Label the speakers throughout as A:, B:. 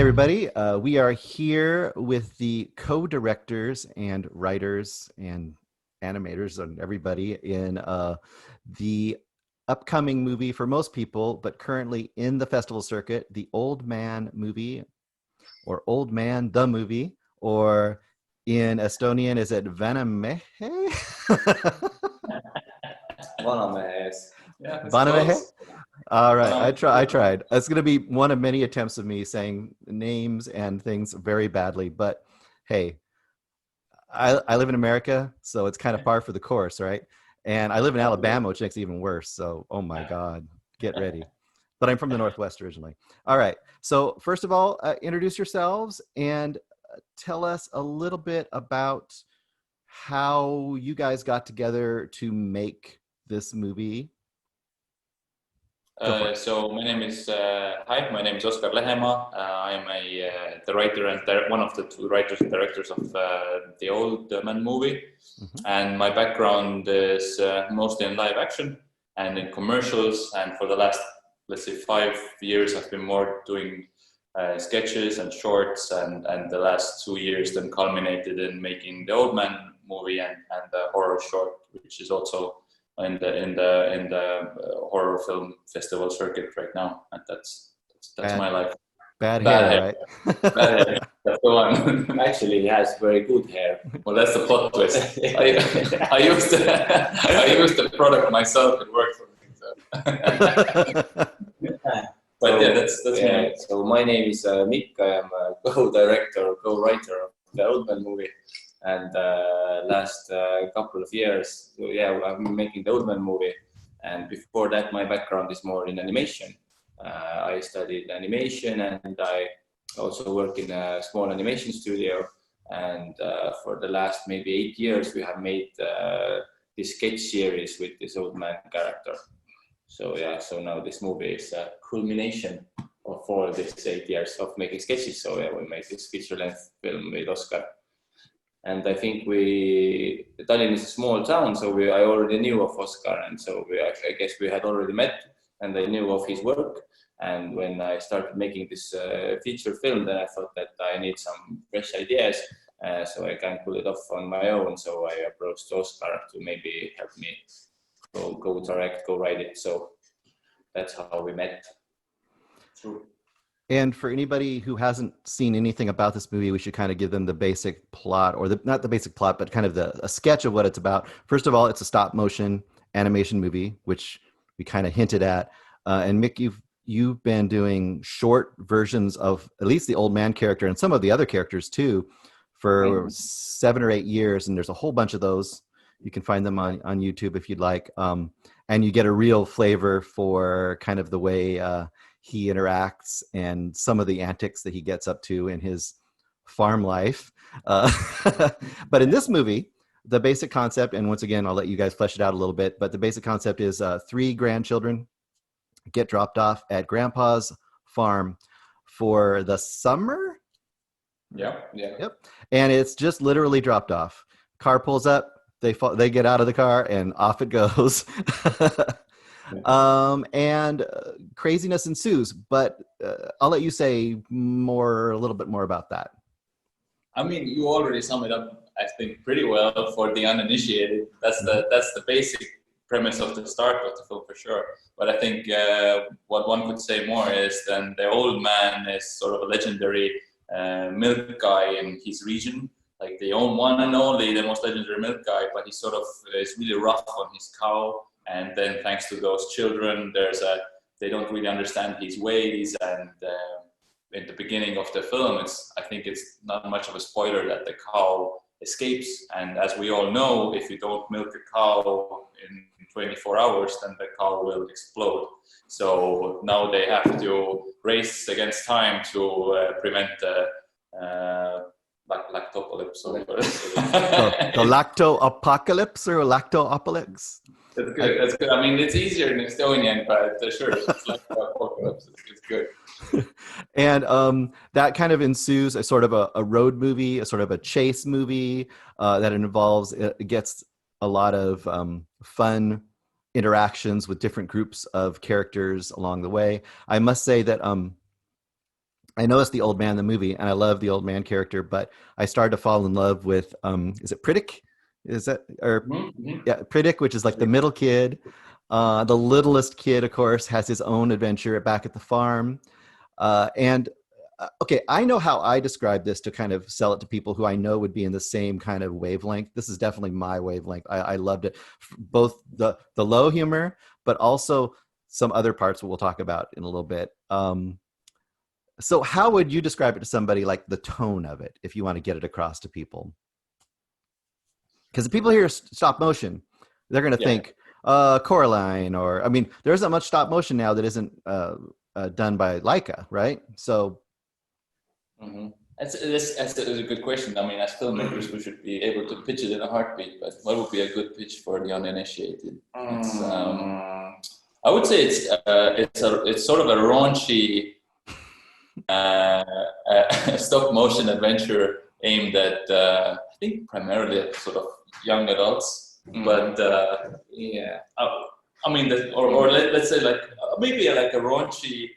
A: everybody. We are here with the co-directors and writers and animators and everybody in the upcoming movie for most people, but currently in the festival circuit, the Old Man movie, or Old Man the movie, or in Estonian, is it Vanamehe?
B: Vanamehe.
C: Yeah, it's
A: Vanamehe?
C: close.
A: All right, I tried. It's going to be one of many attempts of me saying names and things very badly, but hey, I live in America, so it's kind of par for the course, right? And I live in Alabama, which makes it even worse. So, oh my God, get ready. But I'm from the Northwest originally. All right. So first of all, introduce yourselves and tell us a little bit about how you guys got together to make this movie.
C: So my name is my name is Oskar I'm the writer and one of the two writers and directors of the Old Man movie. Mm-hmm. And my background is mostly in live action and in commercials. And for the last, let's say, 5 years, I've been more doing sketches and shorts. And the last 2 years then culminated in making the Old Man movie and the horror short, which is also in the horror film festival circuit right now, and that's my life.
A: Bad hair, right?
C: Bad hair. That's the one.
B: Actually, he has very good hair.
C: Well, that's the plot twist. I used the product myself. It worked for me. So. But yeah, that's me.
B: So my name is Mikk. I am a co-director, co-writer of the Old Man movie. And last couple of years, I've been making the Old Man movie. And before that, my background is more in animation. I studied animation and I also work in a small animation studio. And for the last maybe 8 years, we have made this sketch series with this Old Man character. So now this movie is a culmination of all these 8 years of making sketches. So we made this feature-length film with Oskar. And I think Tallinn is a small town, so I already knew of Oskar, and so I guess we had already met, and I knew of his work. And when I started making this feature film, then I thought that I need some fresh ideas, so I can't pull it off on my own. So I approached Oskar to maybe help me go direct, go write it. So that's how we met.
C: True.
A: And for anybody who hasn't seen anything about this movie, we should kind of give them the basic plot, or not the basic plot, but kind of a sketch of what it's about. First of all, it's a stop motion animation movie, which we kind of hinted at. And Mikk, you've been doing short versions of at least the Old Man character and some of the other characters too for 7 or 8 years. And there's a whole bunch of those. You can find them on YouTube if you'd like. And you get a real flavor for kind of the way he interacts and some of the antics that he gets up to in his farm life. But in this movie, the basic concept, and once again, I'll let you guys flesh it out a little bit, but the basic concept is 3 grandchildren get dropped off at grandpa's farm for the summer.
C: Yep.
A: And it's just literally dropped off. Car pulls up, they get out of the car and off it goes. And craziness ensues, but I'll let you say a little bit more about that.
C: I mean, you already sum it up, I think, pretty well for the uninitiated. That's the basic premise of the start of the film for sure. But I think what one could say more is then the Old Man is sort of a legendary milk guy in his region, like the one and only, the most legendary milk guy. But he sort of is really rough on his cow. And then thanks to those children, they don't really understand his ways. And in the beginning of the film, I think it's not much of a spoiler that the cow escapes. And as we all know, if you don't milk a cow in 24 hours, then the cow will explode. So now they have to race against time to prevent the lactopocalypse.
A: The lacto-apocalypse or lacto-apocalypse?
C: That's good. I mean, it's easier in Estonian, but sure, it's like apocalypse. It's good.
A: And that kind of ensues a sort of a road movie, a sort of a chase movie that it gets a lot of fun interactions with different groups of characters along the way. I must say that I know it's the old man in the movie, and I love the old man character, but I started to fall in love with is it Pritick? Is that or yeah, Pritick, which is like the middle kid. The littlest kid, of course, has his own adventure back at the farm. And okay, I know how I describe this to kind of sell it to people who I know would be in the same kind of wavelength. This is definitely my wavelength. I loved it, both the low humor, but also some other parts we'll talk about in a little bit. So how would you describe it to somebody, like the tone of it, if you want to get it across to people? Because if people hear stop motion, they're going to think Coraline, or I mean, there isn't much stop motion now that isn't done by Leica, right? So
C: That's a good question. I mean, as filmmakers, we should be able to pitch it in a heartbeat. But what would be a good pitch for the uninitiated? I would say it's sort of a raunchy stop motion adventure aimed at I think primarily at sort of young adults. But I mean, let's say like maybe like a raunchy,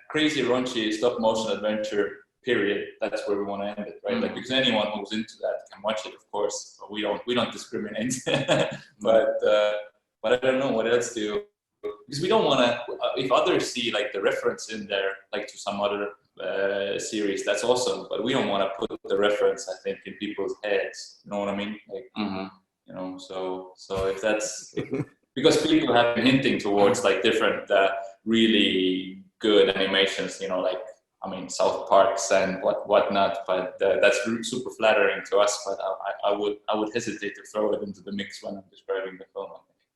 C: crazy raunchy stop motion adventure. Period. That's where we want to end it, right? Like, because anyone who's into that can watch it, of course. But we don't discriminate. but I don't know what else to, because we don't want to. If others see like the reference in there, like to some other series, that's awesome. But we don't want to put the reference, I think, in people's heads. You know what I mean? Like, you know. So if that's because people have been hinting towards like different really good animations, you know, like. I mean, South Parks and whatnot, but that's super flattering to us. But I would hesitate to throw it into the mix when I'm describing the film.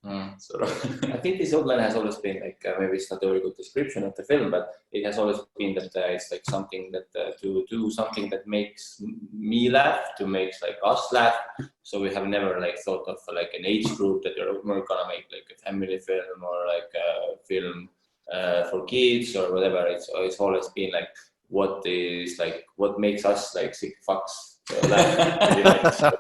B: I think this old man has always been like maybe it's not a very good description of the film, but it has always been that it's like something that to do something that makes me laugh, to make like us laugh. So we have never like thought of like an age group that we're gonna make like a family film or like a film. For kids or whatever, it's always been like what makes us like sick fucks laugh.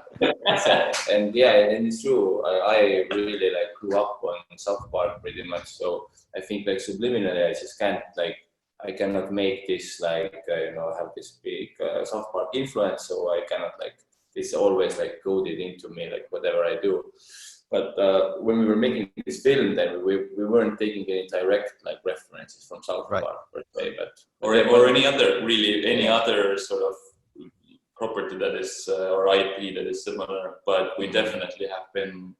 B: And it's true. I really like grew up on South Park pretty much, so I think like subliminally I just can't like I cannot make this like have this big South Park influence, so I cannot like it's always like coded into me like whatever I do. But when we were making this film, then we weren't taking any direct like references from South Park per se, but
C: or any other sort of property that is or IP that is similar. But we definitely have been,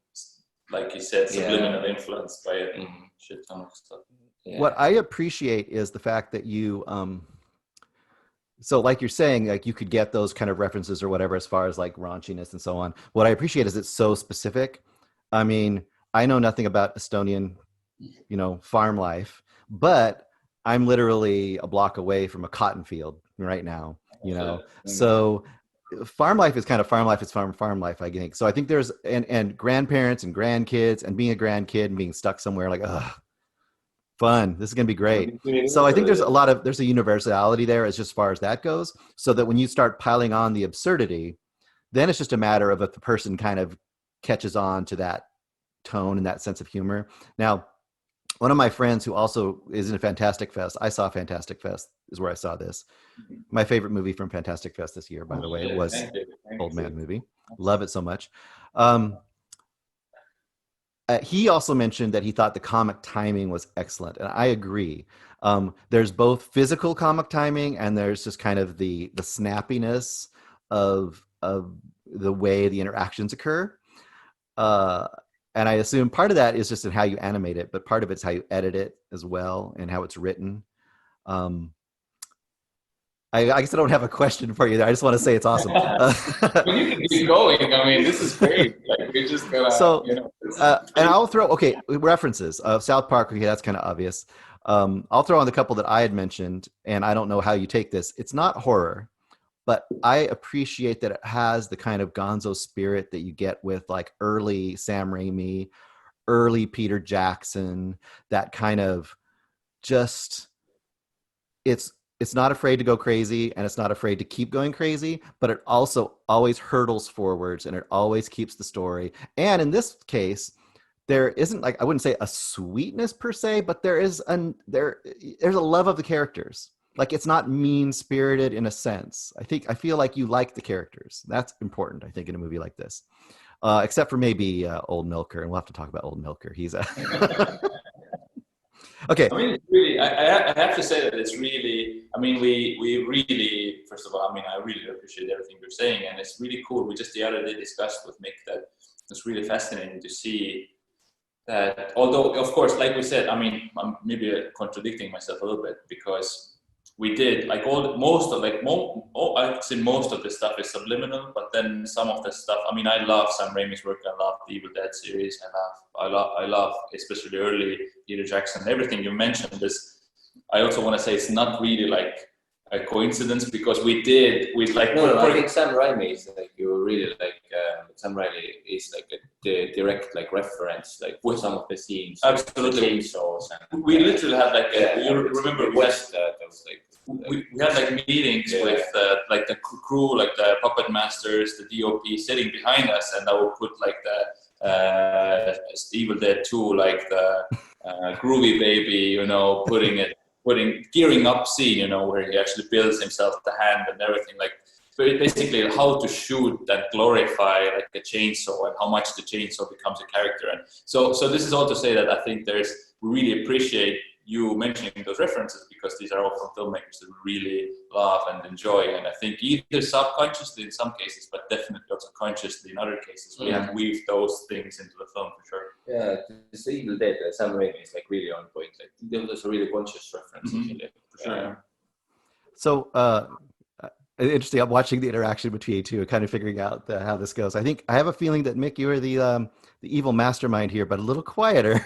C: like you said, subliminal influenced by a shit ton of stuff.
A: Yeah. What I appreciate is the fact that you so like you're saying, like you could get those kind of references or whatever as far as like raunchiness and so on. What I appreciate is it's so specific. I mean, I know nothing about Estonian, farm life, but I'm literally a block away from a cotton field right now, So farm life is kind of farm life is farm life, I think. So I think there's and grandparents and grandkids and being a grandkid and being stuck somewhere like, fun. This is going to be great. So I think there's a universality there as far as that goes, so that when you start piling on the absurdity, then it's just a matter of if the person kind of catches on to that tone and that sense of humor. Now, one of my friends who also is in a Fantastic Fest, I saw Fantastic Fest is where I saw this. My favorite movie from Fantastic Fest this year, by the way, was Old Man movie. Love it so much. He also mentioned that he thought the comic timing was excellent, and I agree. There's both physical comic timing and there's just kind of the snappiness of the way the interactions occur. And I assume part of that is just in how you animate it, but part of it's how you edit it as well and how it's written. I guess I don't have a question for you there. I just want to say it's awesome.
C: Well, you can keep going. I mean, this is great. Like we're just gonna.
A: So, and I'll throw references of South Park. Okay, that's kind of obvious. I'll throw on the couple that I had mentioned, and I don't know how you take this. It's not horror, but I appreciate that it has the kind of gonzo spirit that you get with like early Sam Raimi, early Peter Jackson. That kind of just it's not afraid to go crazy and it's not afraid to keep going crazy, but it also always hurdles forwards and it always keeps the story. And in this case, there isn't like, I wouldn't say a sweetness per se, but there's a love of the characters. like it's not mean spirited in a sense. I feel like you like the characters. That's important, I think, in a movie like this. Except for maybe Old Milker, and we'll have to talk about Old Milker. He's a okay.
C: I mean, it's really, I have to say that it's really, I mean, we really, first of all, I mean, I really appreciate everything you're saying, and it's really cool. We just the other day discussed with Mick that it's really fascinating to see that, although, of course, like we said, I mean, I'm maybe contradicting myself a little bit because we did like I'd say most of the stuff is subliminal, but then some of the stuff, I mean, I love Sam Raimi's work. I love the Evil Dead series. I love especially early Peter Jackson. Everything you mentioned is, I also want to say it's not really like a coincidence because we like.
B: No, I think Sam Raimi is like, you really like, Sam Raimi is like a direct like reference, like with some of the scenes.
C: Absolutely.
B: Like chainsaws and,
C: we literally had like, you remember
B: West, those like.
C: We had like meetings with like the crew, like the puppet masters, the DOP sitting behind us, and I would put like the Evil Dead 2, like the Groovy Baby, you know, gearing up scene, you know, where he actually builds himself the hand and everything, like basically how to shoot that glorify like a chainsaw and how much the chainsaw becomes a character. And so this is all to say that I think we really appreciate you mentioning those references because these are all from filmmakers that we really love and enjoy. And I think either subconsciously in some cases, but definitely also consciously in other cases, we have weaved those things into the film for sure.
B: Yeah, the Evil Dead, Sam Raimi is like really on point. Like there's a really conscious reference.
C: For sure.
A: So interesting. I'm watching the interaction between you two and kind of figuring out how this goes. I think I have a feeling that Mick, you are the evil mastermind here, but a little quieter.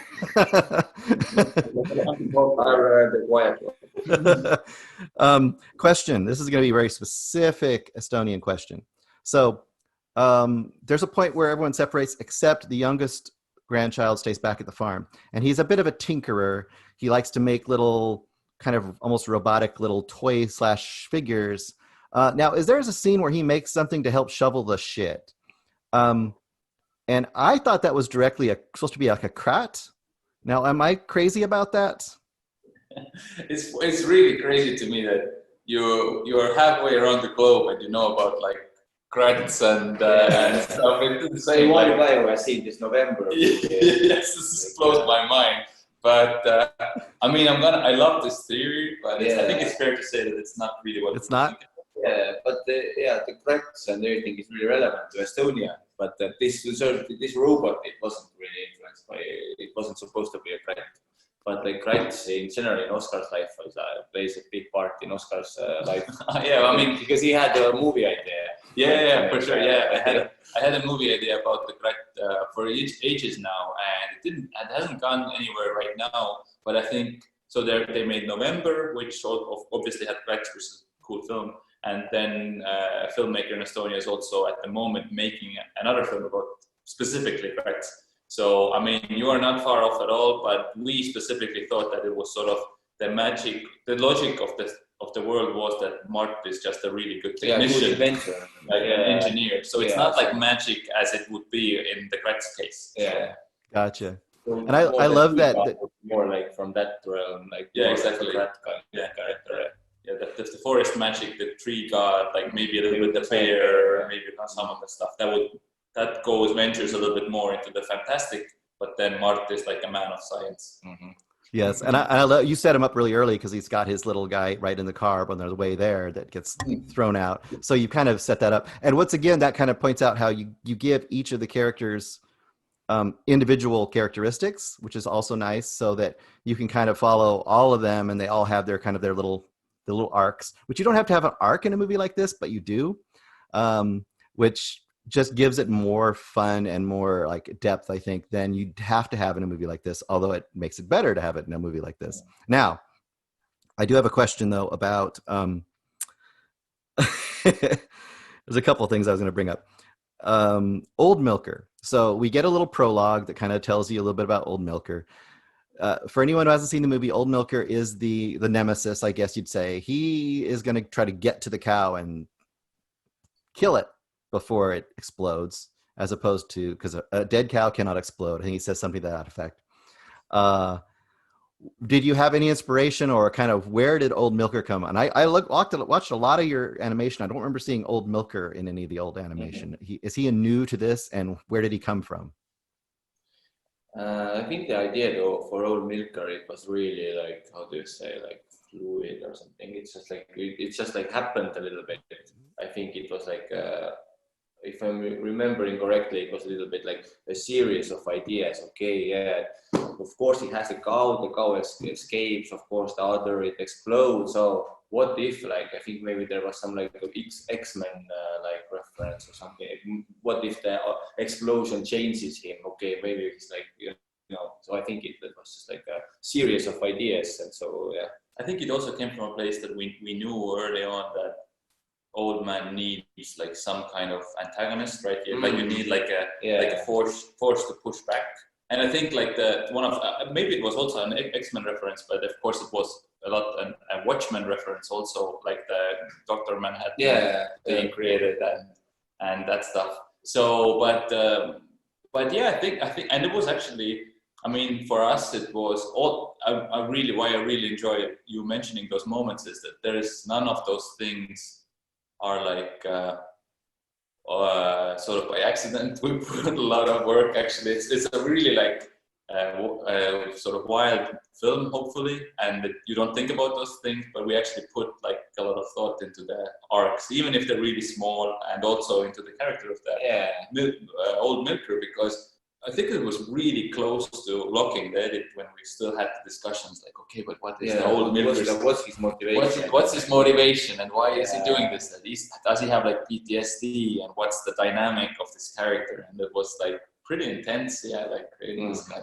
A: Question. This is going to be a very specific Estonian question. So there's a point where everyone separates except the youngest grandchild stays back at the farm. And he's a bit of a tinkerer. He likes to make little kind of almost robotic little toy / figures. Now, there's a scene where he makes something to help shovel the shit. And I thought that was directly supposed to be like a crat. Now, am I crazy about that?
C: It's really crazy to me that you're halfway around the globe and you know about like crats and stuff.
B: So you want to buy a scene this November?
C: Yes, this blows my mind. But I mean, I love this theory, but I think it's fair to say that it's not really what
A: it's not.
C: Thinking.
B: Yeah, but the cracks and everything is really relevant to Estonia. But this robot, it wasn't really influenced by. It wasn't supposed to be a crack. But the cracks in general in Oscar's life plays a big part in Oscar's life.
C: Yeah, I mean,
B: because he had a movie idea.
C: Yeah, for sure. Yeah, I had a movie idea about the crack for ages now, and it hasn't gone anywhere right now. But I think so. They made November, which obviously had cracks, which is a cool film. And then a filmmaker in Estonia is also at the moment making another film about specifically cracks. So, I mean, you are not far off at all, but we specifically thought that it was sort of the logic of the world was that Mart is just a really good technician, like an engineer. So it's not like magic as it would be in the cracks case.
B: Yeah.
A: Gotcha. And I love that.
B: More like from that realm, like
C: exactly.
B: Character.
C: Yeah, the forest magic, the tree god, like maybe a little bit the bear, maybe some of the stuff that ventures a little bit more into the fantastic. But then Mart is like a man of science.
B: Mm-hmm.
A: Yes, and I love you set him up really early because he's got his little guy right in the car on the way there that gets thrown out. So you kind of set that up, and once again, that kind of points out how you give each of the characters individual characteristics, which is also nice, so that you can kind of follow all of them, and they all have their little arcs, which you don't have to have an arc in a movie like this, but you do, which just gives it more fun and more like depth, I think, than you'd have to have in a movie like this, although it makes it better to have it in a movie like this. Now, I do have a question, though, about there's a couple of things I was going to bring up. Old Milker. So we get a little prologue that kind of tells you a little bit about Old Milker. For anyone who hasn't seen the movie, Old Milker is the nemesis, I guess you'd say. He is going to try to get to the cow and kill it before it explodes, as opposed to, because a dead cow cannot explode. I think he says something to that effect. did you have any inspiration or kind of where did Old Milker come? And watched a lot of your animation. I don't remember seeing Old Milker in any of the old animation. Is he new to this, and where did he come from?
B: I think the idea though for Old Milker, it was really like, how do you say, like fluid or something. It's just like it just like happened a little bit. I think it was like if I'm remembering correctly, it was a little bit like a series of ideas. Okay, yeah, of course he has a cow, the cow escapes, of course the other, it explodes. So what if, like, I think maybe there was some like X-Men like reference or something. What if the explosion changes him? Okay, maybe it's like, you know, so I think it was just like a series of ideas. And so, yeah.
C: I think it also came from a place that we knew early on that Old Man needs like some kind of antagonist, right? Like you need like a force to push back. And I think like the one of maybe it was also an X-Men reference, but of course it was a lot a Watchmen reference also, like the Dr. Manhattan being created and that stuff. So, but yeah, I think, and it was actually, I mean, for us, it was all. Why I really enjoy you mentioning those moments is that there is none of those things are like sort of by accident. We put a lot of work. Actually, it's a really like sort of wild film, hopefully, and you don't think about those things, but we actually put like a lot of thought into the arcs, even if they're really small, and also into the character of that Old Milker, because I think it was really close to locking the edit when we still had the discussions like, okay, but what is the Old Milker's,
B: what's his motivation?
C: What's his motivation, and why is he doing this? Does he have like PTSD, and what's the dynamic of this character? And it was like pretty intense, like creating this guy.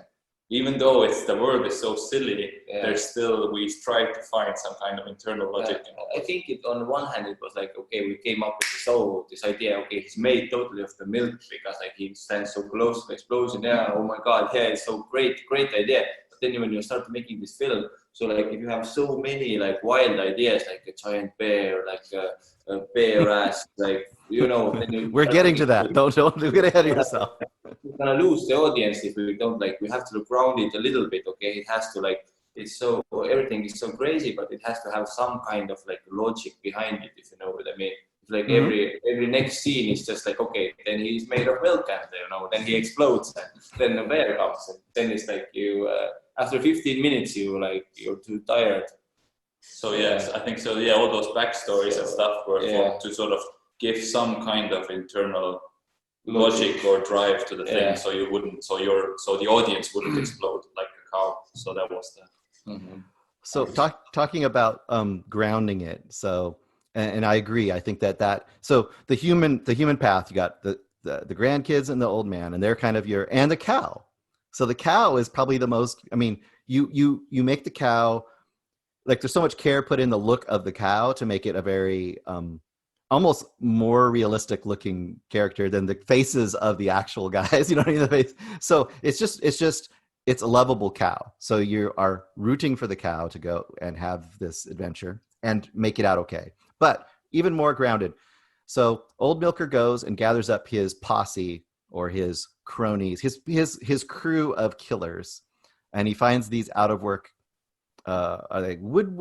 C: Even though the world is so silly, there's still, we try to find some kind of internal logic.
B: I think on the one hand, it was like, okay, we came up with this idea, okay, he's made totally of the milk because like he stands so close to the explosion. Yeah, oh my God, yeah, it's so great idea. But then when you start making this film, so like if you have so many like wild ideas, like a giant bear, like a bear ass, like, you know, then
A: we're getting to that. Don't get ahead of yourself.
B: We're gonna lose the audience if we don't, like, we have to ground it a little bit. Okay, it has to, like, it's so, everything is so crazy, but it has to have some kind of like logic behind it, if you know what I mean. It's like every next scene is just like, okay, then he's made of milk, and you know, then he explodes, and then the bear comes, and then it's like you after 15 minutes you're too tired.
C: So yes, I think so. Yeah, all those backstories and stuff were to sort of give some kind of internal logic or drive to the thing, so you wouldn't, so the audience wouldn't explode like a cow. So that was the.
A: So talking about grounding it. So, and I agree. I think that so the human path. You got the grandkids and the old man, and they're kind of and the cow. So the cow is probably the most. I mean, you make the cow, like, there's so much care put in the look of the cow to make it a very almost more realistic looking character than the faces of the actual guys. You know what I mean? So it's a lovable cow. So you are rooting for the cow to go and have this adventure and make it out okay. But even more grounded. So Old Milker goes and gathers up his posse, or his cronies, his crew of killers, and he finds these out of work. Are they wood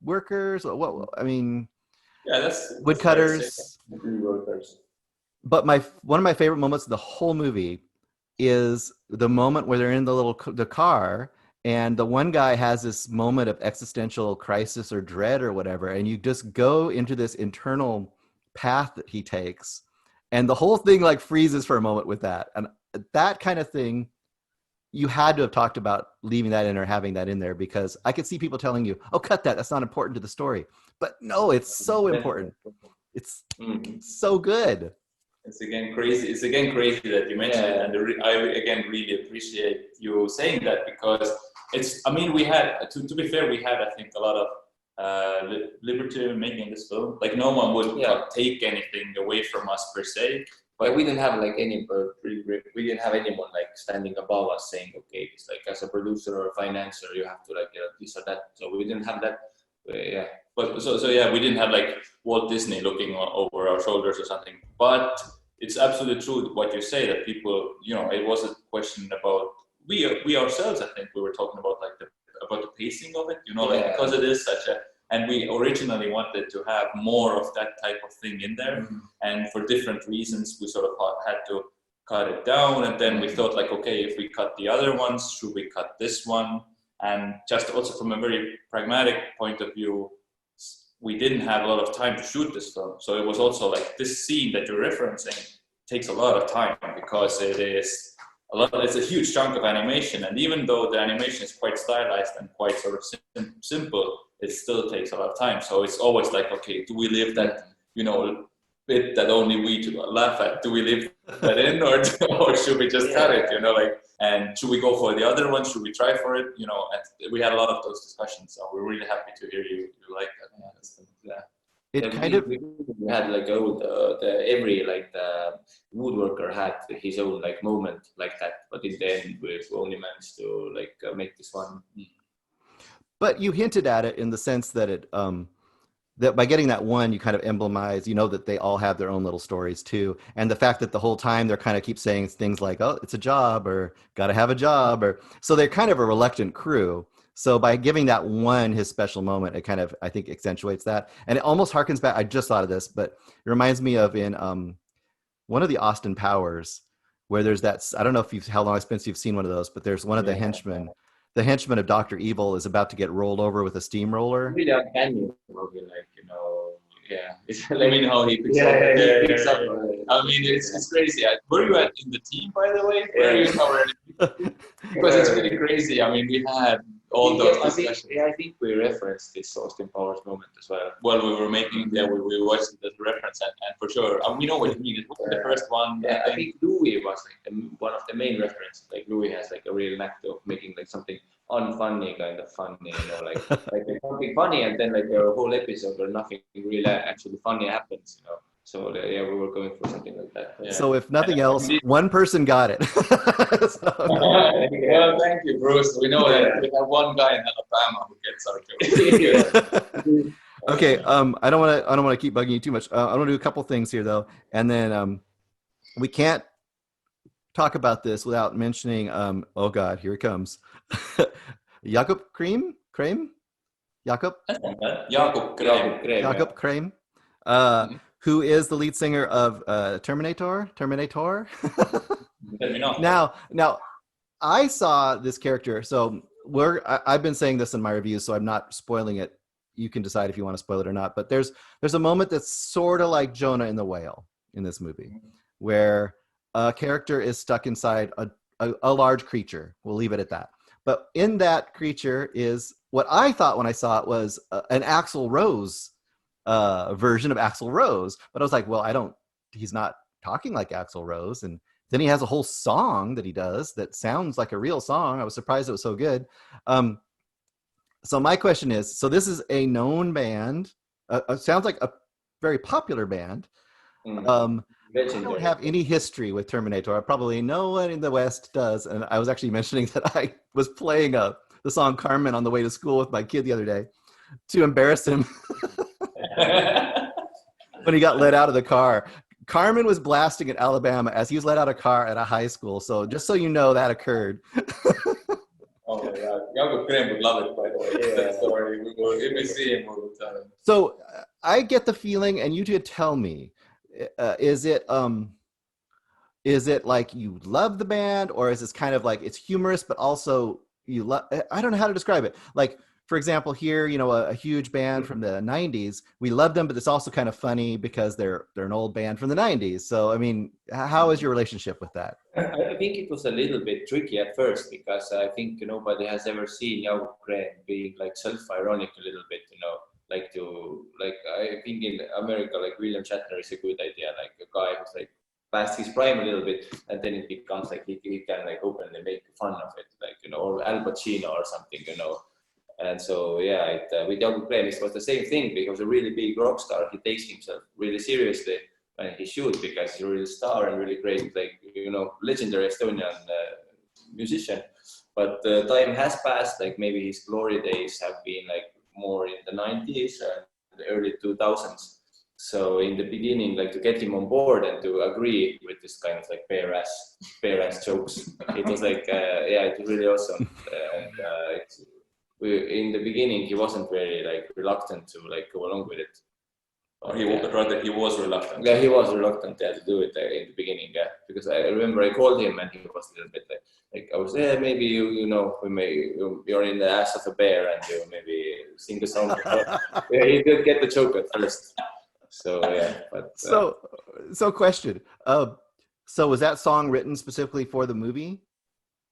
A: workers? What I mean.
C: Yeah, that's
A: woodcutters. But one of my favorite moments of the whole movie is the moment where they're in the car, and the one guy has this moment of existential crisis or dread or whatever, and you just go into this internal path that he takes, and the whole thing like freezes for a moment with that. And that kind of thing, you had to have talked about leaving that in or having that in there, because I could see people telling you, oh, cut that, that's not important to the story. But no, it's so important. It's so good.
C: It's again crazy that you mentioned it, and I again really appreciate you saying that, because it's, I mean, we had, to be fair, we had, I think, a lot of liberty in making this film. Like, no one would take anything away from us per se.
B: But we didn't have like we didn't have anyone like standing above us saying, okay, it's like as a producer or a financier, you have to like this or that. So we didn't have that.
C: But so we didn't have like Walt Disney looking over our shoulders or something. But it's absolutely true what you say, that people, you know, it was a question about we ourselves. I think we were talking about like the about the pacing of it, like because it is such a, and we originally wanted to have more of that type of thing in there, and for different reasons we sort of had to cut it down, and then we thought like, okay, if we cut the other ones, should we cut this one? And just also from a very pragmatic point of view, we didn't have a lot of time to shoot this film, so it was also like this scene that you're referencing takes a lot of time because it's a huge chunk of animation, and even though the animation is quite stylized and quite sort of simple, it still takes a lot of time. So it's always like, okay, do we leave that bit that only we laugh at, do we leave that in, or should we just cut it, and should we go for the other one, should we try for it, and we had a lot of those discussions, so we're really happy to hear you like that.
B: We had like every like the woodworker had his own like moment like that, but in the end we only managed to like make this one.
A: But you hinted at it in the sense that it that by getting that one, you kind of emblemize, that they all have their own little stories too. And the fact that the whole time they're kind of keep saying things like, oh, it's a job, or gotta have a job, or so they're kind of a reluctant crew. So by giving that one his special moment, it kind of, I think, accentuates that. And it almost harkens back, I just thought of this, but it reminds me of in one of the Austin Powers, where there's that, I don't know how long it's been since you've seen one of those, but there's one of the henchmen. The henchman of Dr. Evil is about to get rolled over with a steamroller.
B: Really uncanny, like,
C: I mean, how he picks up. I mean, it's crazy. Were you in the team, by the way? Were you already? Because it's really crazy. I mean, we had all those discussions.
B: I think we referenced this Austin Powers moment as well.
C: Well, we were making, we watched the reference, and for sure, we know what you mean. It was the first one.
B: Yeah, I think Louis was like one of the main references. Like Louis has like a real knack of making like something unfunny, kind of funny, like something funny, and then like a whole episode where nothing really actually funny happens, So we were going for something like that.
A: Yeah. So if nothing else, one person got it.
C: Well, thank you, Bruce. We know that we have one guy in Alabama who gets our joke.
A: Okay. I don't want to keep bugging you too much. I want to do a couple things here though, and then we can't talk about this without mentioning. Oh God, here it comes. Jakob Krem. Jakob Krem. Who is the lead singer of Terminator? Now, I saw this character. So I've been saying this in my reviews, so I'm not spoiling it. You can decide if you want to spoil it or not. But there's a moment that's sort of like Jonah and the Whale in this movie, where a character is stuck inside a large creature. We'll leave it at that. But in that creature is what I thought when I saw it was an Axl Rose version of Axl Rose, but I was like, well, he's not talking like Axl Rose. And then he has a whole song that he does that sounds like a real song. I was surprised it was so good. So my question is, so this is a known band, sounds like a very popular band. I don't have any history with Terminator. Probably no one in the West does. And I was actually mentioning that I was playing the song Carmen on the way to school with my kid the other day to embarrass him. When he got let out of the car. Carmen was blasting in Alabama as he was let out of a car at a high school. So just so you know, that occurred.
C: Oh my God. Jakob Krem would love it, by the way. Yeah. Story. If we see him, we'll tell him.
A: So I get the feeling, and you could tell me, is it like you love the band, or is this kind of like it's humorous, but also you love, I don't know how to describe it. Like, for example, here, a huge band from the 90s, we love them, but it's also kind of funny because they're an old band from the 90s. So, I mean, how is your relationship with that?
B: I think it was a little bit tricky at first because I think nobody has ever seen Jakob Krem being like self-ironic a little bit, I think in America, like William Shatner is a good idea, like a guy who's like past his prime a little bit, and then it becomes like he can like openly make fun of it, or Al Pacino or something, And so, with Jakob Krem, it was the same thing because he was a really big rock star. He takes himself really seriously when he should because he's a real star and really great, legendary Estonian musician. But time has passed, like maybe his glory days have been like more in the 90s and the early 2000s. So in the beginning, like to get him on board and to agree with this kind of like bare ass jokes, it was like, it was really awesome. in the beginning he wasn't very like reluctant to like go along with it.
C: Or rather, he was reluctant.
B: Yeah, he was reluctant to do it in the beginning. Yeah, because I remember I called him and he was a little bit like I was maybe you're in the ass of a bear and you maybe sing the song. Yeah, he did get the joke at first. So yeah, but
A: so question. So was that song written specifically for the movie?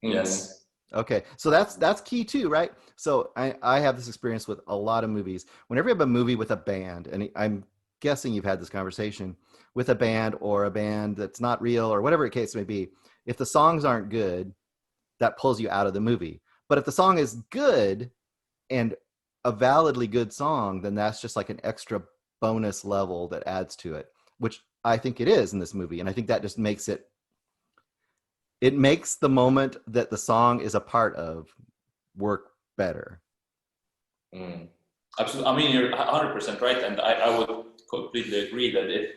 C: Yes.
A: Okay, so that's key too, right? So I have this experience with a lot of movies. Whenever you have a movie with a band, and I'm guessing you've had this conversation with a band or a band that's not real or whatever the case may be, if the songs aren't good, that pulls you out of the movie. But if the song is good and a validly good song, then that's just like an extra bonus level that adds to it, which I think it is in this movie. And I think that just makes it makes the moment that the song is a part of work better.
C: Absolutely. I mean, you're 100% right. And I would completely agree that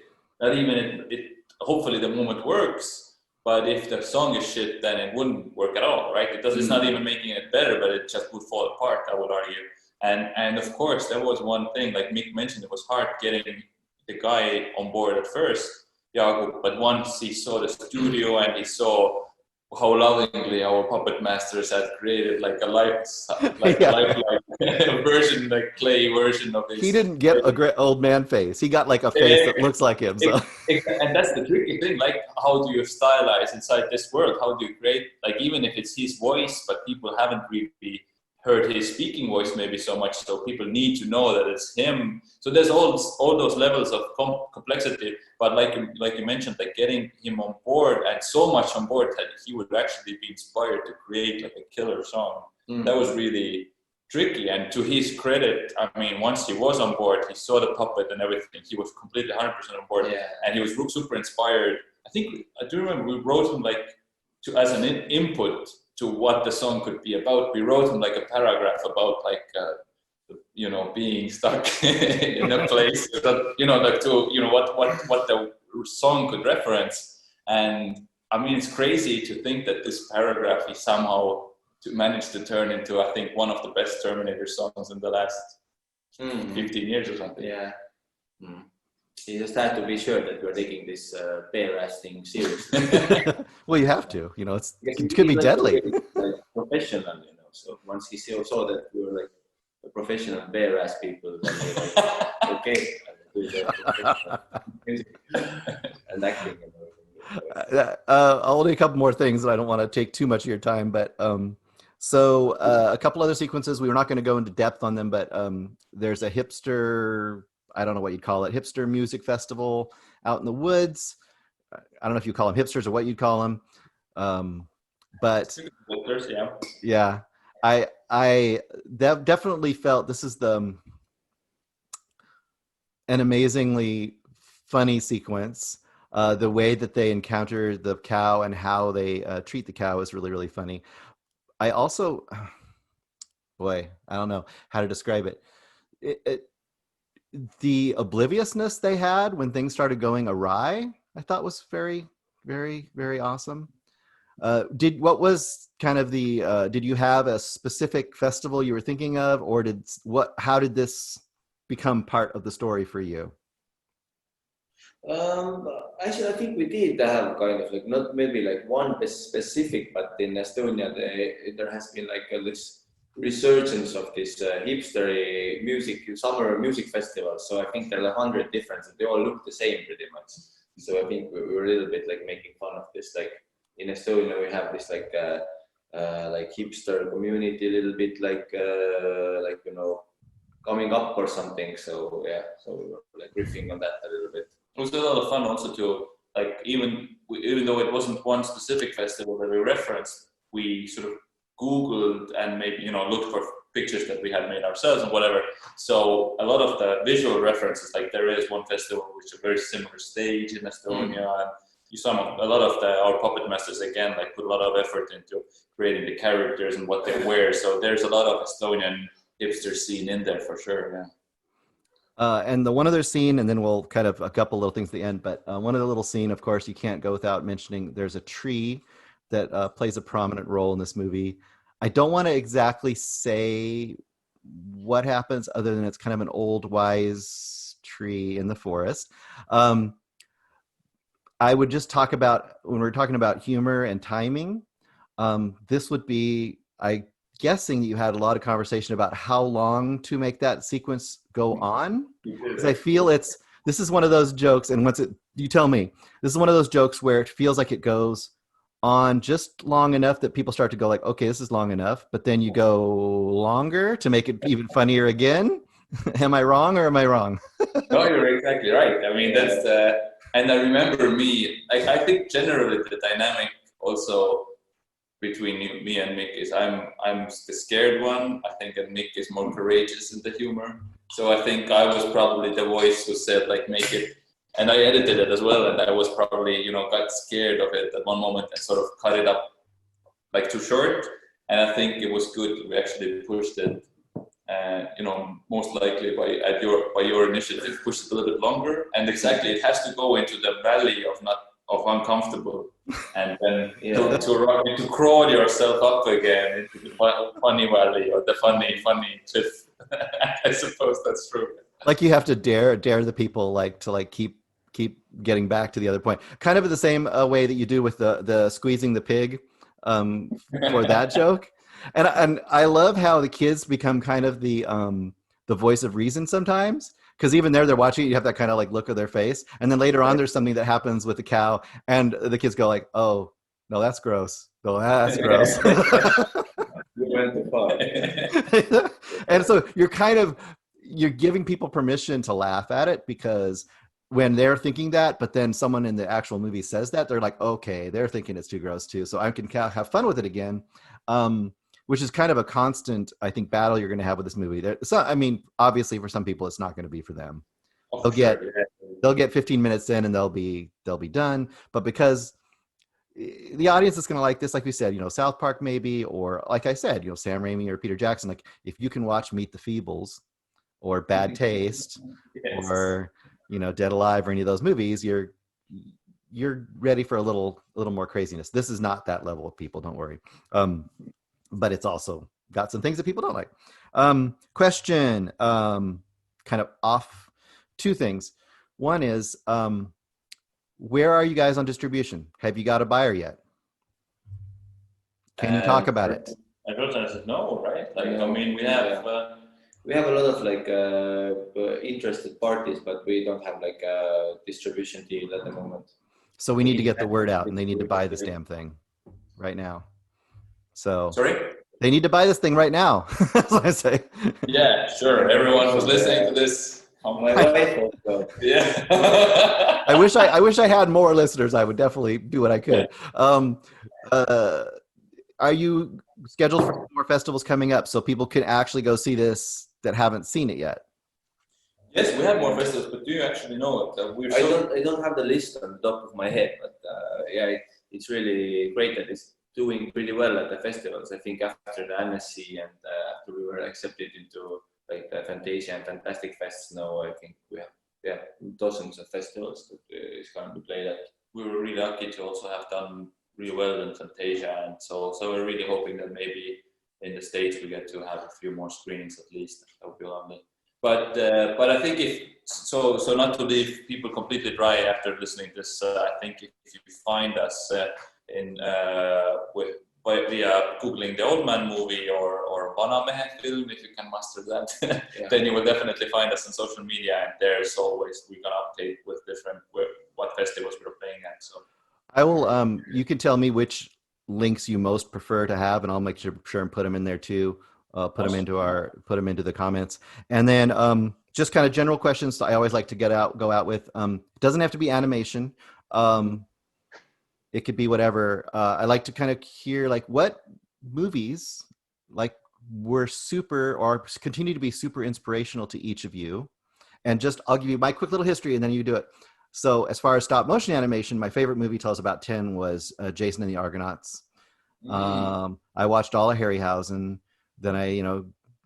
C: hopefully the moment works, but if the song is shit, then it wouldn't work at all, right? It's not even making it better, but it just would fall apart, I would argue. And of course, there was one thing, like Mikk mentioned, it was hard getting the guy on board at first, Jakob, but once he saw the studio and he saw how lovingly our puppet masters had created like a lifelike version, like clay version of this.
A: He didn't get a great old man face. He got like a face that looks like him. So.
C: And that's the tricky thing. Like, how do you stylize inside this world? How do you create, like, even if it's his voice, but people haven't really heard his speaking voice maybe so much, so people need to know that it's him. So there's all those levels of complexity. But like you mentioned, like getting him on board, and so much on board that he would actually be inspired to create like a killer song. That was really tricky. And to his credit, I mean, once he was on board, he saw the puppet and everything. He was completely 100% on board, and he was super inspired. I do remember we wrote him like as an input to what the song could be about. We wrote him like a paragraph about like being stuck in a place that what the song could reference. And I mean, it's crazy to think that this paragraph is somehow managed to turn into, I think, one of the best Terminator songs in the last 15 years or something.
B: Yeah. You just have to be sure that you're taking this bear ass thing seriously.
A: Well, you have to. It could be deadly.
B: Like professional, So once he saw that we were like a professional bear ass people, then they're like, okay, I'll do the music and acting and everything.
A: Only a couple more things, and I don't want to take too much of your time, but so a couple other sequences. We were not going to go into depth on them, but there's a hipster, I don't know what you'd call it, hipster music festival out in the woods. I don't know if you call them hipsters or what you'd call them, but yeah, I definitely felt this is an amazingly funny sequence. The way that they encounter the cow and how they treat the cow is really, really funny. I also, boy, I don't know how to describe it. The obliviousness they had when things started going awry, I thought was very, very, very awesome. Did you have a specific festival you were thinking of, or how did this become part of the story for you?
B: Actually, I think we did have kind of like, not maybe like one specific, but in Estonia there has been like this resurgence of this hipster summer music festival. So I think there are 100 different, and they all look the same pretty much. So I think we were a little bit like making fun of this. Like in Estonia, we have this like hipster community, a little bit like coming up or something. So yeah, so we were like riffing on that a little bit.
C: It was a lot of fun also to, like, even though it wasn't one specific festival that we referenced, we sort of Googled and maybe, looked for pictures that we had made ourselves and whatever. So a lot of the visual references, like there is one festival which is a very similar stage in Estonia, and a lot of our puppet masters, again, like put a lot of effort into creating the characters and what they wear. So there's a lot of Estonian hipster scene in there for sure, yeah.
A: And the one other scene, and then we'll kind of a couple little things at the end, but one other little scene, of course, you can't go without mentioning, there's a tree that plays a prominent role in this movie. I don't want to exactly say what happens other than it's kind of an old wise tree in the forest. I would just talk about, when we're talking about humor and timing, this would be, I guessing that you had a lot of conversation about how long to make that sequence go on. Because I feel this is one of those jokes, and you tell me, this is one of those jokes where it feels like it goes on just long enough that people start to go like, okay, this is long enough, but then you go longer to make it even funnier again. Am I wrong or am I wrong?
C: No, you're exactly right. I mean, that's and I remember me. I think generally the dynamic also between me and Mick is I'm the scared one. I think that Mick is more courageous in the humor. So I think I was probably the voice who said like make it, and I edited it as well. And I was probably got scared of it at one moment and sort of cut it up like too short. And I think it was good. We actually pushed it. Most likely by your initiative, push it a little bit longer. And exactly, it has to go into the valley of uncomfortable, and then to crawl yourself up again into the funny valley or the funny cliff. I suppose that's true.
A: Like you have to dare the people to keep getting back to the other point. Kind of in the same way that you do with the squeezing the pig for that joke. And I love how the kids become kind of the voice of reason sometimes, because even they're watching it, you have that kind of like look of their face, and then later on there's something that happens with the cow, and the kids go like, "Oh, no, that's gross. No, that's gross." And so you're giving people permission to laugh at it, because when they're thinking that, but then someone in the actual movie says that, they're like, okay, they're thinking it's too gross too, so I can have fun with it again. Which is kind of a constant, I think, battle you're going to have with this movie. I mean, obviously, for some people, it's not going to be for them. They'll get 15 minutes in and they'll be done. But because the audience is going to like this, like we said, South Park maybe, or like I said, Sam Raimi or Peter Jackson. Like if you can watch Meet the Feebles or Bad Taste yes. or Dead Alive or any of those movies, you're ready for a little more craziness. This is not that level of people. Don't worry. But it's also got some things that people don't like. Question, kind of off two things. One is, where are you guys on distribution? Have you got a buyer yet? Can you talk about it?
C: I don't know. No, right? Like, I mean, we have
B: a lot of interested parties, but we don't have like a distribution deal at the moment.
A: So we need to get the word out, and they need to buy this damn thing right now. So
C: sorry,
A: they need to buy this thing right now. That's what I say.
C: Yeah, sure. Everyone who's listening to this, on my wife. Yeah.
A: I wish I had more listeners. I would definitely do what I could. Are you scheduled for more festivals coming up so people can actually go see this that haven't seen it yet?
C: Yes, we have more festivals, but do you actually know it?
B: I don't have the list on the top of my head, but it's really great that it's doing pretty well at the festivals. I think after the MSC and after we were accepted into like the Fantasia and Fantastic Fests now, I think we have dozens of festivals that is going to be played at. We were really lucky to also have done really well in Fantasia, and so we're really hoping that maybe in the States we get to have a few more screenings at least. That would be lovely. But I think so not to leave people completely dry after listening to this, I think if you find us via Googling the Old Man movie or Vanamehe film, if you can master that, then you will definitely find us on social media, and there's always we can update with what festivals we're playing at. So
A: I will. You can tell me which links you most prefer to have, and I'll make sure and put them in there too. Put them into the comments, and then just kind of general questions. I always like to go out with. It doesn't have to be animation. It could be whatever. I like to kind of hear like what movies like were super or continue to be super inspirational to each of you, and just I'll give you my quick little history, and then you do it. So as far as stop motion animation, my favorite movie till I was about 10 was Jason and the Argonauts. I watched all of Harryhausen. Then I,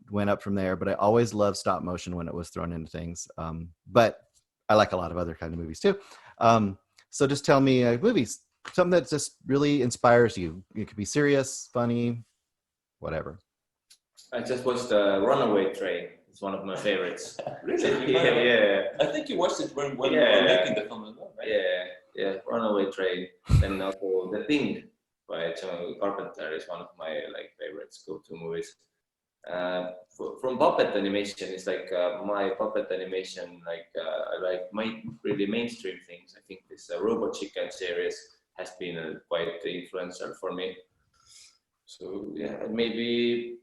A: went up from there, but I always loved stop motion when it was thrown into things. But I like a lot of other kind of movies too. So just tell me movies, something that just really inspires you. It could be serious, funny, whatever.
B: I just watched the Runaway Train. It's one of my favorites.
C: Really?
B: Yeah.
C: I think you watched it when we
B: Yeah.
C: were making the film as well, right?
B: Yeah. Runaway Train. And also The Thing by John Carpenter is one of my like favorites, go-to movies. From puppet animation, it's like my puppet animation. I like my really mainstream things. I think this Robot Chicken series has been quite influential for me. So yeah, and maybe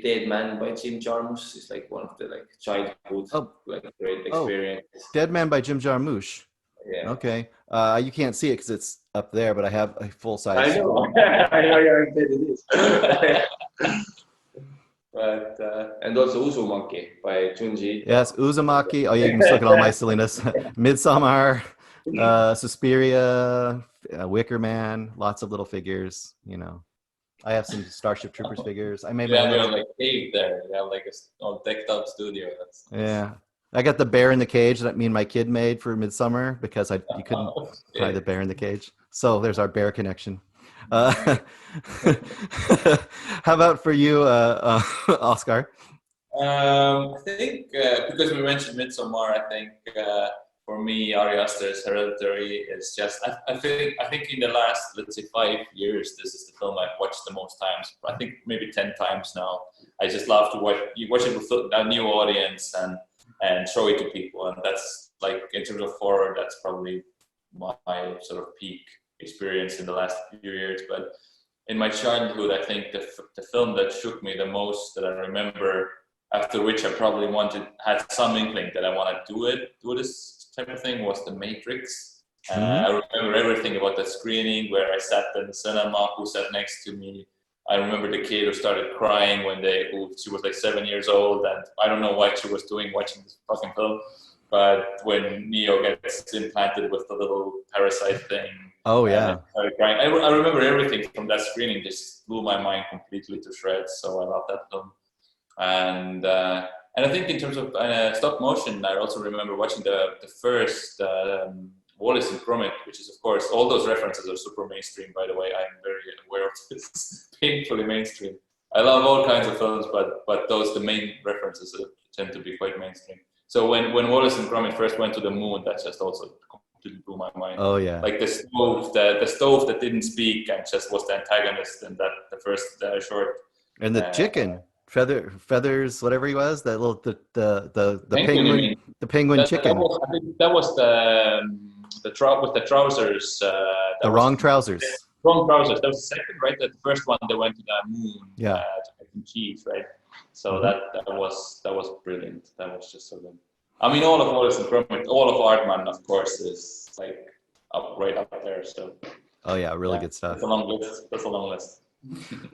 B: Dead Man by Jim Jarmusch is like one of the like childhood like great experiences.
A: Dead Man by Jim Jarmusch.
B: Yeah.
A: Okay. You can't see it because it's up there, but I have a full size.
B: I know. I know you're it is. But and also Uzumaki by Junji.
A: Yes, Uzumaki. Oh yeah, you can just look at all my silliness. Midsommar, Suspiria, Wicker Man, lots of little figures. You know, I have some Starship Troopers figures. I made
C: You
A: my
C: have your
A: own.
C: like cave there. You have like a all decked out studio.
A: Yeah, I got the bear in the cage that me and my kid made for Midsummer because you couldn't buy the bear in the cage. So there's our bear connection. How about for you, Oskar?
C: I think because we mentioned Midsommar, I think for me, Ari Aster's Hereditary is just. I think in the last, let's say, 5 years, this is the film I've watched the most times. I think maybe 10 times now. I just love to watch it with a new audience and show it to people, and that's like in terms of horror, that's probably my sort of peak experience in the last few years. But in my childhood, I think the film that shook me the most that I remember, after which I probably had some inkling that I want to do this type of thing, was The Matrix. I remember everything about that screening, where I sat in the cinema, who sat next to me. I remember the kid who started crying she was like 7 years old, and I don't know what she was doing watching this fucking film. But when Neo gets implanted with the little parasite thing,
A: oh yeah,
C: I started crying. I remember everything from that screening. Just blew my mind completely to shreds. So I love that film. And I think in terms of stop motion, I also remember watching the first Wallace and Gromit, which is of course all those references are super mainstream. By the way, I'm very aware of this. Painfully mainstream. I love all kinds of films, but the main references tend to be quite mainstream. So when Wallace and Gromit first went to the moon, that just also completely blew my mind.
A: Oh yeah,
C: like the stove that didn't speak and just was the antagonist in that the first short.
A: And the chicken feathers, whatever he was, that little the
C: Penguin,
A: the penguin chicken.
C: I think that was the trousers.
A: The wrong trousers.
C: Wrong trousers. That was the second, right? The first one they went to the moon.
A: Yeah.
C: To make some cheese, right? So that was brilliant. That was just so good. I mean, all of Wallace and Gromit, all of Artman, of course, is like right up there. So.
A: Oh yeah, really good stuff.
C: That's a long list.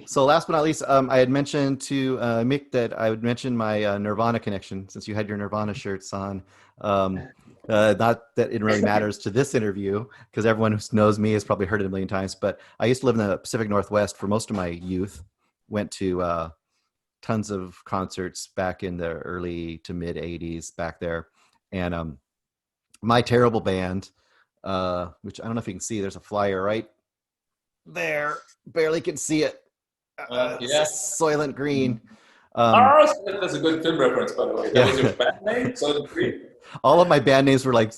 A: So last but not least, I had mentioned to Mikk that I would mention my Nirvana connection, since you had your Nirvana shirts on. Not that it really matters to this interview, because everyone who knows me has probably heard it a million times, but I used to live in the Pacific Northwest for most of my youth. Went to tons of concerts back in the early to mid 80s back there. And My Terrible Band, which I don't know if you can see, there's a flyer right there. Barely can see it.
C: Yeah.
A: Soylent Green.
C: That's a good film reference, by the way. That was your band name, Soylent Green?
A: All of my band names were like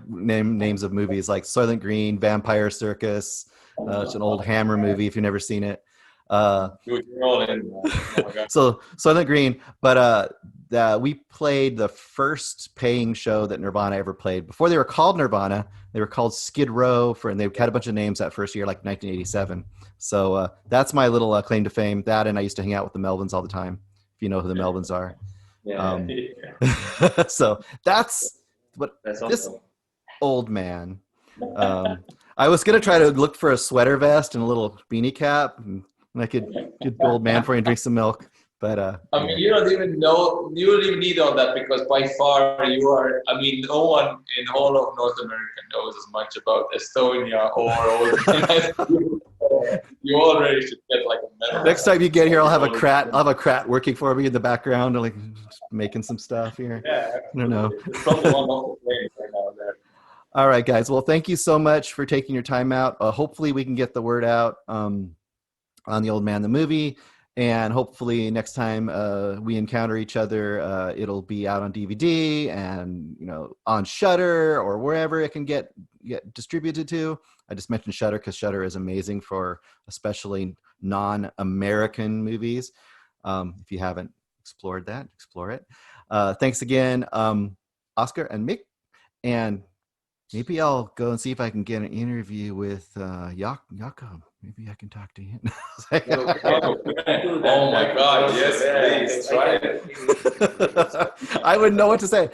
A: names of movies, like Soylent Green, Vampire Circus. It's an old Hammer movie if you've never seen it.
C: You're all in. Oh my God.
A: So Soylent Green, but we played the first paying show that Nirvana ever played. Before they were called Nirvana, they were called Skid Row, and they had a bunch of names that first year, like 1987. So that's my little claim to fame. That, and I used to hang out with the Melvins all the time, if you know who the Melvins are.
B: Yeah.
A: So that's
B: awesome.
A: This old man. I was going to try to look for a sweater vest and a little beanie cap, and I could get the old man for you and drink some milk. But
C: I mean, you don't even need all that, because by far you are. I mean, no one in all of North America knows as much about Estonia or you already should get like a medal.
A: Next time you get here, I'll have a Krat. I'll have a Krat working for me in the background, like making some stuff here.
C: Yeah,
A: I don't know.
C: It's probably one off the plane right now there.
A: All right, guys. Well, thank you so much for taking your time out. Hopefully, we can get the word out on the Old Man the movie. And hopefully next time we encounter each other, it'll be out on DVD and on Shudder or wherever it can get distributed to. I just mentioned Shudder because Shudder is amazing for especially non-American movies. If you haven't explored that, explore it. Thanks again, Oskar and Mikk. And maybe I'll go and see if I can get an interview with Jakob. Maybe I can talk to him.
C: Oh my God! Yes, please try it.
A: I wouldn't know what to say.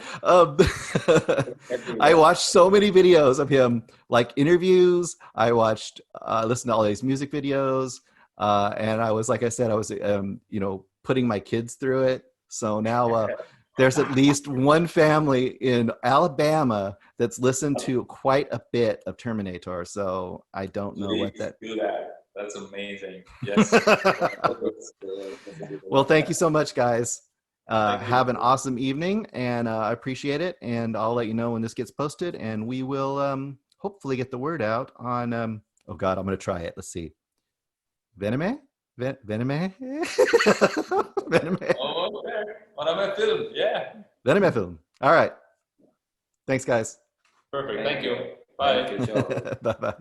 A: I watched so many videos of him, like interviews. I watched, listened to all these music videos, and I was, like I said, I was, putting my kids through it. So now there's at least one family in Alabama that's listened to quite a bit of Terminator. So I don't know what that.
C: Do that. That's amazing. Yes.
A: Well, thank you so much, guys. Have an awesome evening, and I appreciate it. And I'll let you know when this gets posted, and we will hopefully get the word out on. Oh God, I'm going to try it. Let's see. Vanamehe? Vanamehe? Vanamehe.
C: Oh, okay. Vanamehe film. Yeah.
A: Vanamehe film. All right. Thanks, guys.
C: Perfect. Thank you. Bye.
B: Thank you, Joe.
A: Bye-bye.